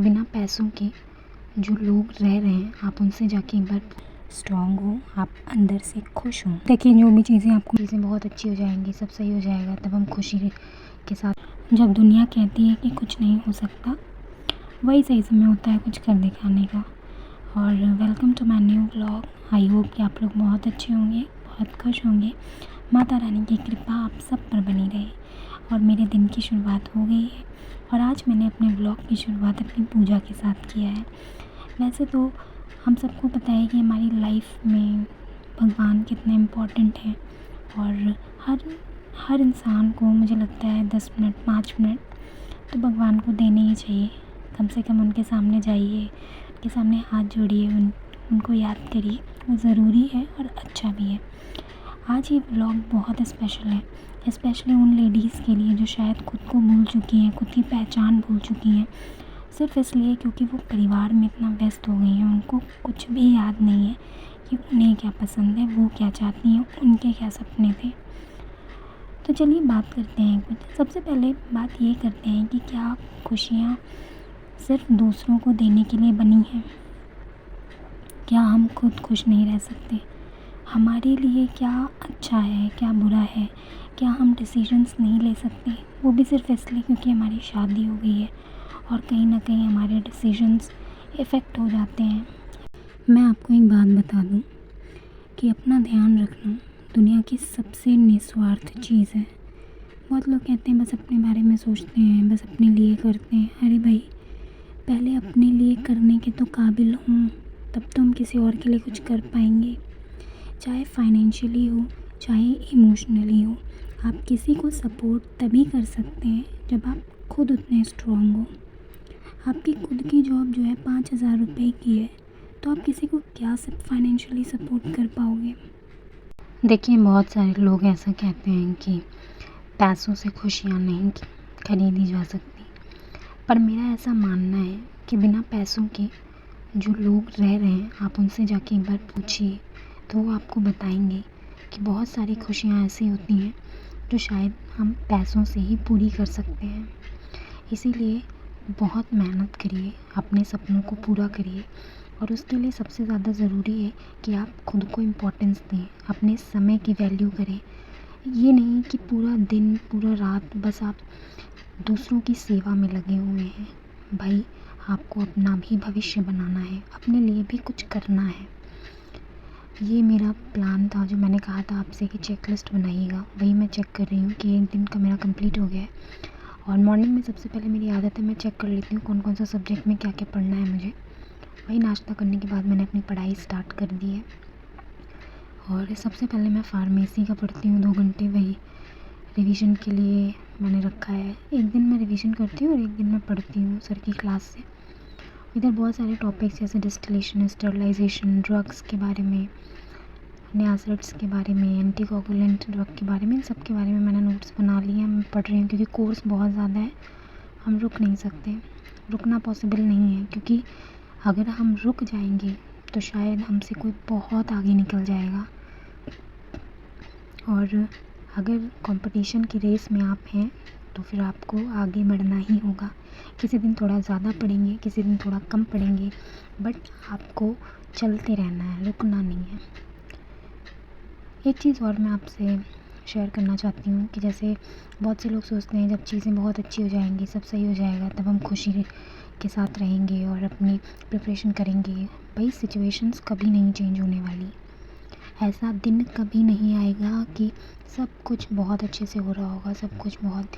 बिना पैसों के जो लोग रह रहे हैं, आप उनसे जाके एक बार स्ट्रॉन्ग हो, आप अंदर से खुश हों। देखिए, जो भी चीज़ें बहुत अच्छी हो जाएंगी, सब सही हो जाएगा, तब हम खुशी के साथ। जब दुनिया कहती है कि कुछ नहीं हो सकता, वही सही समय होता है कुछ कर दिखाने का। और welcome to my new vlog. I hope कि आप लोग बहुत अच्छे होंगे, बहुत खुश होंगे। माता रानी की कृपा आप सब पर बनी रहे। और मेरे दिन की शुरुआत हो गई है और आज मैंने अपने व्लॉग की शुरुआत अपनी पूजा के साथ किया है। वैसे तो हम सबको पता है कि हमारी लाइफ में भगवान कितने इम्पोर्टेंट हैं और हर इंसान को मुझे लगता है 10 मिनट 5 मिनट तो भगवान को देने ही चाहिए। कम से कम उनके सामने जाइए, उनके सामने हाथ जोड़िए, उनको याद करिए। वो ज़रूरी है और अच्छा भी है। आज ये व्लॉग बहुत स्पेशल है, स्पेशली उन लेडीज़ के लिए जो शायद खुद को भूल चुकी हैं, खुद की पहचान भूल चुकी हैं, सिर्फ इसलिए क्योंकि वो परिवार में इतना व्यस्त हो गई हैं। उनको कुछ भी याद नहीं है कि उन्हें क्या पसंद है, वो क्या चाहती हैं, उनके क्या सपने थे। तो चलिए बात करते हैं कुछ। सबसे पहले बात ये करते हैं कि क्या खुशियाँ सिर्फ दूसरों को देने के लिए बनी हैं? क्या हम खुद खुश नहीं रह सकते? हमारे लिए क्या अच्छा है, क्या बुरा है? क्या हम डिसीजंस नहीं ले सकते, वो भी सिर्फ इसलिए क्योंकि हमारी शादी हो गई है और कहीं ना कहीं हमारे डिसीजंस इफ़ेक्ट हो जाते हैं। मैं आपको एक बात बता दूं कि अपना ध्यान रखना दुनिया की सबसे निस्वार्थ चीज़ है। बहुत लोग कहते हैं बस अपने बारे में सोचते हैं, बस अपने लिए करते हैं। अरे भाई, पहले अपने लिए करने के तो काबिल हों, तब तो हम किसी और के लिए कुछ कर पाएंगे। चाहे फाइनेंशियली हो, चाहे इमोशनली हो। आप किसी को सपोर्ट तभी कर सकते हैं जब आप खुद उतने स्ट्रॉन्ग हो। आपकी खुद की जॉब जो है 5,000 रुपये की है, तो आप किसी को क्या सब फाइनेंशियली सपोर्ट कर पाओगे? देखिए, बहुत सारे लोग ऐसा कहते हैं कि पैसों से खुशियाँ नहीं खरीदी जा सकती, पर मेरा ऐसा मानना है कि बिना पैसों के जो लोग रह रहे हैं, आप उनसे जाके एक बार पूछिए तो वो आपको बताएंगे कि बहुत सारी खुशियाँ ऐसी होती हैं जो शायद हम पैसों से ही पूरी कर सकते हैं। इसीलिए बहुत मेहनत करिए, अपने सपनों को पूरा करिए और उसके लिए सबसे ज़्यादा ज़रूरी है कि आप खुद को इम्पोर्टेंस दें, अपने समय की वैल्यू करें। ये नहीं कि पूरा दिन पूरा रात बस आप दूसरों की सेवा में लगे हुए हैं। भाई, आपको अपना भी भविष्य बनाना है, अपने लिए भी कुछ करना है। ये मेरा प्लान था जो मैंने कहा था आपसे कि चेकलिस्ट बनाइएगा, वही मैं चेक कर रही हूँ कि एक दिन का मेरा कंप्लीट हो गया है। और मॉर्निंग में सबसे पहले मेरी आदत है मैं चेक कर लेती हूँ कौन कौन सा सब्जेक्ट में क्या क्या पढ़ना है मुझे। वही नाश्ता करने के बाद मैंने अपनी पढ़ाई स्टार्ट कर दी है। और सबसे पहले मैं फार्मेसी का पढ़ती हूँ 2 घंटे, वही रिवीजन के लिए मैंने रखा है। एक दिन मैं रिवीजन करती हूँ और एक दिन मैं पढ़ती हूँ सर की क्लास से। इधर बहुत सारे टॉपिक्स जैसे डिस्टिलेशन, स्टरलाइजेशन, ड्रग्स के बारे में, एसिड्स के बारे में, एंटीकोगुलेंट ड्रग के बारे में, इन सब के बारे में मैंने नोट्स बना लिए हैं। मैं पढ़ रही हूँ क्योंकि कोर्स बहुत ज़्यादा है, हम रुक नहीं सकते, रुकना पॉसिबल नहीं है। क्योंकि अगर हम रुक जाएंगे तो शायद हमसे कोई बहुत आगे निकल जाएगा। और अगर कंपटीशन की रेस में आप हैं तो फिर आपको आगे बढ़ना ही होगा। किसी दिन थोड़ा ज़्यादा पढ़ेंगे, किसी दिन थोड़ा कम पढ़ेंगे, बट आपको चलते रहना है, रुकना नहीं है। एक चीज़ और मैं आपसे शेयर करना चाहती हूँ कि जैसे बहुत से लोग सोचते हैं जब चीज़ें बहुत अच्छी हो जाएंगी, सब सही हो जाएगा, तब हम खुशी के साथ रहेंगे और अपनी प्रिपरेशन करेंगे। भाई, सिचुएशंस कभी नहीं चेंज होने वाली। ऐसा दिन कभी नहीं आएगा कि सब कुछ बहुत अच्छे से हो रहा होगा, सब कुछ बहुत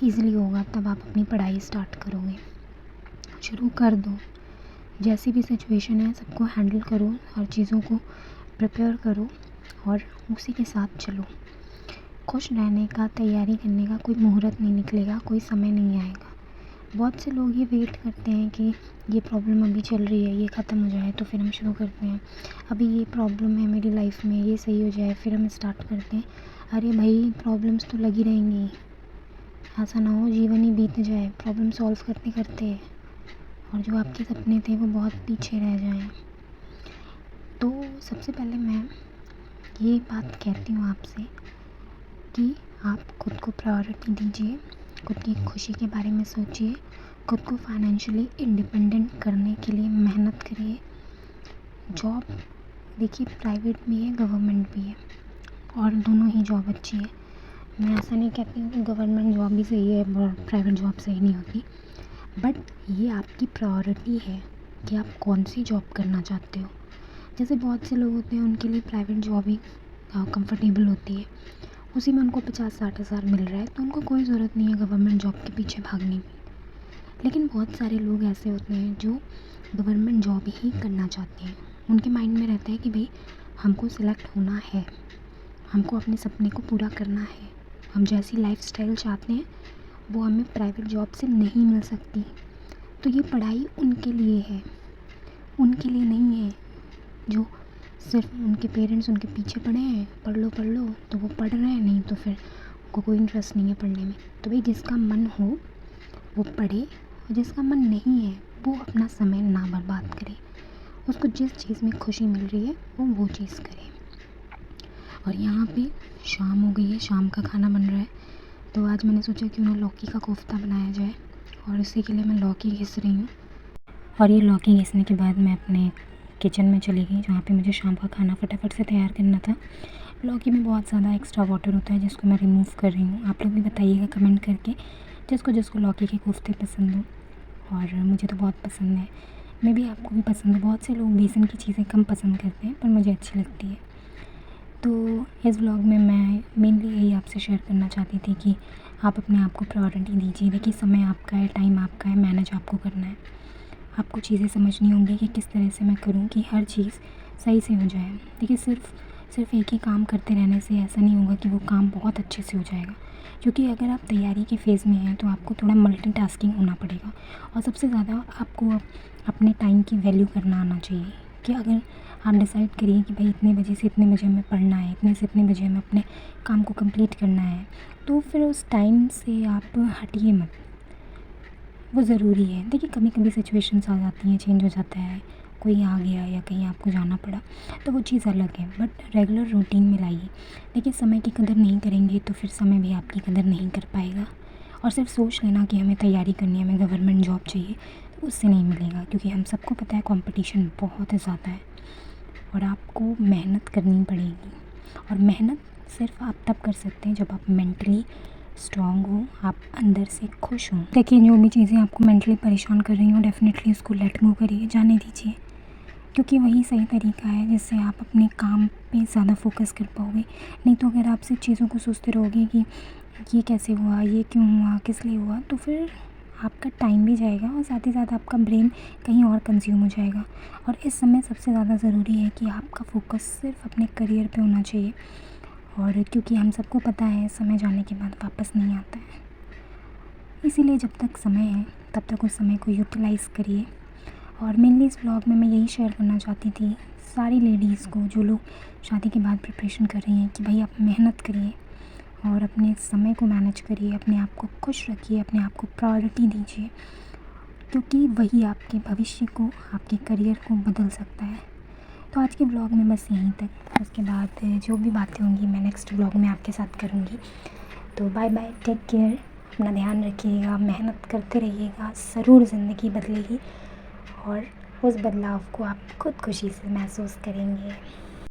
ईज़िली होगा, तब आप अपनी पढ़ाई स्टार्ट करोगे। शुरू कर दो, जैसी भी सिचुएशन है सबको हैंडल करो, हर चीज़ों को प्रिपेयर करो और उसी के साथ चलो। खुश रहने का, तैयारी करने का कोई मुहूर्त नहीं निकलेगा, कोई समय नहीं आएगा। बहुत से लोग ये वेट करते हैं कि ये प्रॉब्लम अभी चल रही है, ये ख़त्म हो जाए तो फिर हम शुरू करते हैं। अभी ये प्रॉब्लम है मेरी लाइफ में, ये सही हो जाए फिर हम स्टार्ट करते हैं। अरे भाई, प्रॉब्लम्स तो लगी रहेंगी। ऐसा ना हो जीवन ही बीत जाए प्रॉब्लम सॉल्व करते करते और जो आपके सपने थे वो बहुत पीछे रह जाएं। तो सबसे पहले मैं ये बात कहती हूँ आपसे कि आप खुद को प्रायोरिटी दीजिए, खुद की खुशी के बारे में सोचिए, खुद को फाइनेंशियली इंडिपेंडेंट करने के लिए मेहनत करिए। जॉब देखिए प्राइवेट भी है, गवर्नमेंट भी है, और दोनों ही जॉब अच्छी है। मैं ऐसा नहीं कहती हूँ कि गवर्नमेंट जॉब भी सही है और प्राइवेट जॉब सही नहीं होती, बट ये आपकी प्रायोरिटी है कि आप कौन सी जॉब करना चाहते हो। जैसे बहुत से लोग होते हैं उनके लिए प्राइवेट जॉब ही कंफर्टेबल होती है, उसी में उनको 50-60 हज़ार मिल रहा है, तो उनको कोई ज़रूरत नहीं है गवर्नमेंट जॉब के पीछे भागने की। लेकिन बहुत सारे लोग ऐसे होते हैं जो गवर्नमेंट जॉब ही करना चाहते हैं। उनके माइंड में रहता है कि भाई हमको सिलेक्ट होना है, हमको अपने सपने को पूरा करना है, हम जैसी लाइफस्टाइल चाहते हैं वो हमें प्राइवेट जॉब से नहीं मिल सकती। तो ये पढ़ाई उनके लिए है, उनके लिए नहीं है जो सिर्फ उनके पेरेंट्स उनके पीछे पड़े हैं, पढ़ लो तो वो पढ़ रहे हैं, नहीं तो फिर उनको कोई इंटरेस्ट नहीं है पढ़ने में। तो भाई जिसका मन हो वो पढ़े, और जिसका मन नहीं है वो अपना समय ना बर्बाद करे। उसको जिस चीज़ में खुशी मिल रही है वो चीज़ करे। और यहाँ पे शाम हो गई है, शाम का खाना बन रहा है, तो आज मैंने सोचा क्यों ना लौकी का कोफ्ता बनाया जाए, और इसी के लिए मैं लौकी घिस रही हूँ। और ये लौकी घिसने के बाद मैं अपने किचन में चली गई जहाँ पे मुझे शाम का खाना फटाफट से तैयार करना था। लौकी में बहुत ज़्यादा एक्स्ट्रा वाटर होता है जिसको मैं रिमूव कर रही हूँ। आप लोग भी बताइएगा कमेंट करके जिसको जिसको लौकी के कोफ्ते पसंद हो, और मुझे तो बहुत पसंद है, मे भी आपको भी पसंद है। बहुत से लोग बेसन की चीज़ें कम पसंद करते हैं पर मुझे अच्छी लगती है। तो इस व्लॉग में मैं मेनली यही आपसे शेयर करना चाहती थी कि आप अपने आप को प्रायोरिटी दीजिए। देखिए समय आपका है, टाइम आपका है, मैनेज आपको करना है। आपको चीज़ें समझनी होंगी कि किस तरह से मैं करूँ कि हर चीज़ सही से हो जाए। देखिए सिर्फ एक ही काम करते रहने से ऐसा नहीं होगा कि वो काम बहुत अच्छे से हो जाएगा, क्योंकि अगर आप तैयारी के फेज़ में हैं तो आपको थोड़ा मल्टीटास्किंग होना पड़ेगा। और सबसे ज़्यादा आपको अपने टाइम की वैल्यू करना आना चाहिए कि अगर आप डिसाइड करिए कि भाई इतने बजे से इतने बजे हमें पढ़ना है, इतने से इतने बजे हमें अपने काम को कंप्लीट करना है, तो फिर उस टाइम से आप हटिए मत, वो ज़रूरी है। देखिए कभी कभी सिचुएशंस आ जाती हैं, चेंज हो जाता है, कोई आ गया या कहीं आपको जाना पड़ा, तो वो चीज़ अलग है, बट रेगुलर रूटीन में लाइए। देखिए समय की कदर नहीं करेंगे तो फिर समय भी आपकी कदर नहीं कर पाएगा। और सिर्फ सोच लेना कि हमें तैयारी करनी है, हमें गवर्नमेंट जॉब चाहिए, तो उससे नहीं मिलेगा, क्योंकि हम सबको पता है कंपटीशन बहुत ज़्यादा है और आपको मेहनत करनी पड़ेगी। और मेहनत सिर्फ आप तब कर सकते हैं जब आप मेंटली स्ट्रॉन्ग हो, आप अंदर से खुश हों। देखिए जो भी चीज़ें आपको मेंटली परेशान कर रही हों, डेफिनेटली उसको लेट गो करिए, जाने दीजिए, क्योंकि वही सही तरीका है जिससे आप अपने काम पे ज़्यादा फोकस कर पाओगे। नहीं तो अगर आप सिर्फ चीज़ों को सोचते रहोगे कि ये कैसे हुआ, ये क्यों हुआ, किस लिए हुआ, तो फिर आपका टाइम भी जाएगा और साथ ही साथ आपका ब्रेन कहीं और कंज्यूम हो जाएगा। और इस समय सबसे ज़्यादा ज़रूरी है कि आपका फोकस सिर्फ अपने करियर पे होना चाहिए, और क्योंकि हम सबको पता है समय जाने के बाद वापस नहीं आता है, इसीलिए जब तक समय है तब तक उस समय को यूटिलाइज़ करिए। और मेनली इस ब्लॉग में मैं यही शेयर करना चाहती थी सारी लेडीज़ को जो लोग शादी के बाद प्रिपरेशन कर रही हैं कि भाई आप मेहनत करिए और अपने समय को मैनेज करिए, अपने आप को खुश रखिए, अपने आप को प्रायोरिटी दीजिए, क्योंकि वही आपके भविष्य को, आपके करियर को बदल सकता है। तो आज के ब्लॉग में बस यहीं तक, उसके बाद जो भी बातें होंगी मैं नेक्स्ट ब्लॉग में आपके साथ करूँगी। तो बाय बाय, टेक केयर, अपना ध्यान रखिएगा, मेहनत करते रहिएगा, ज़रूर ज़िंदगी बदलेगी और उस बदलाव को आप खुद खुशी से महसूस करेंगे।